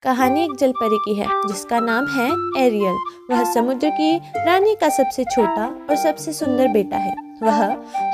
कहानी एक जलपरी की है जिसका नाम है एरियल। वह समुद्र की रानी का सबसे छोटा और सबसे सुंदर बेटा है। वह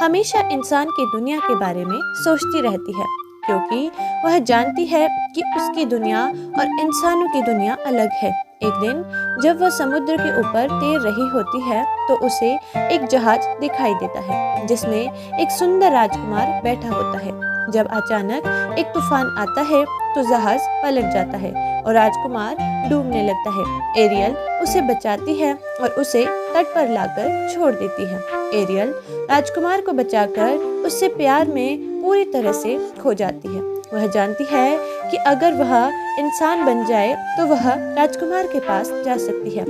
हमेशा इंसान की दुनिया के बारे में सोचती रहती है क्योंकि वह जानती है कि उसकी दुनिया और इंसानों की दुनिया अलग है। एक दिन जब वह समुद्र के ऊपर तैर रही होती है तो उसे एक जहाज दिखाई देता है जिसमें एक सुंदर राजकुमार बैठा होता है। जब अचानक एक तूफान आता है तो जहाज पलट जाता है और राजकुमार डूबने लगता है। एरियल उसे बचाती है और उसे तट पर लाकर छोड़ देती है। एरियल राजकुमार को बचाकर उससे प्यार में पूरी तरह से खो जाती है। वह जानती है कि अगर वह इंसान बन जाए तो वह राजकुमार के पास जा सकती है,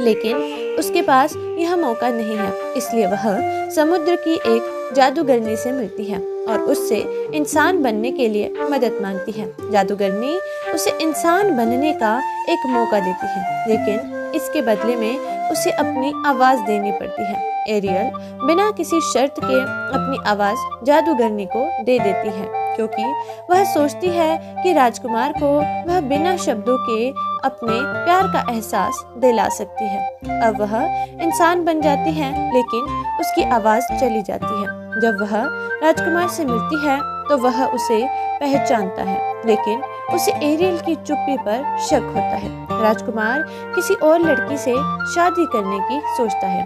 लेकिन उसके पास यह मौका नहीं है। इसलिए वह समुद्र की एक जादूगरनी से मिलती है और उससे इंसान बनने के लिए मदद मांगती है। जादूगरनी उसे इंसान बनने का एक मौका देती है, लेकिन इसके बदले में उसे अपनी आवाज देनी पड़ती है। एरियल बिना किसी शर्त के अपनी आवाज जादूगरनी को दे देती है क्योंकि वह सोचती है कि राजकुमार को वह बिना शब्दों के अपने प्यार का एहसास दिला सकती है। अब वह इंसान बन जाती है लेकिन उसकी आवाज चली जाती है। जब वह राजकुमार से मिलती है तो वह उसे पहचानता है, लेकिन उसे एरियल की चुप्पी पर शक होता है। राजकुमार किसी और लड़की से शादी करने की सोचता है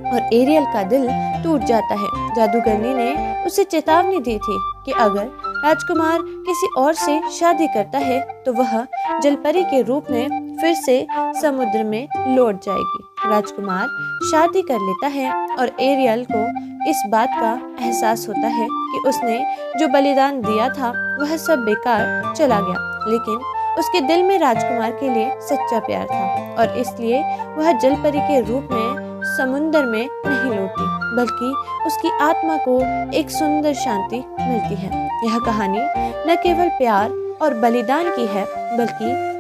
और एरियल का दिल टूट जाता है। जादूगरनी ने उसे चेतावनी दी थी कि अगर राजकुमार किसी और से शादी करता है तो वह जलपरी के रूप में फिर से समुद्र में लौट जाएगी। राजकुमार शादी कर लेता है और एरियल को इस बात का एहसास होता है कि उसने जो बलिदान दिया था वह सब बेकार चला गया, लेकिन उसके दिल में राजकुमार के लिए सच्चा प्यार था और इसलिए वह जलपरी के रूप में समुद्र में नहीं लौटी, बल्कि उसकी आत्मा को एक सुंदर शांति मिलती है। यह कहानी न केवल प्यार और बलिदान की है, बल्कि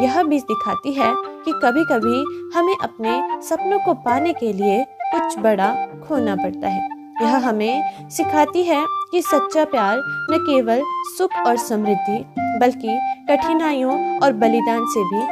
यह भी दिखाती है कि कभी-कभी हमें अपने सपनों को पाने के लिए कुछ बड़ा खोना पड़ता है। यह हमें सिखाती है कि सच्चा प्यार न केवल सुख और समृद्धि, बल्कि कठिनाइयों और बलिदान से भी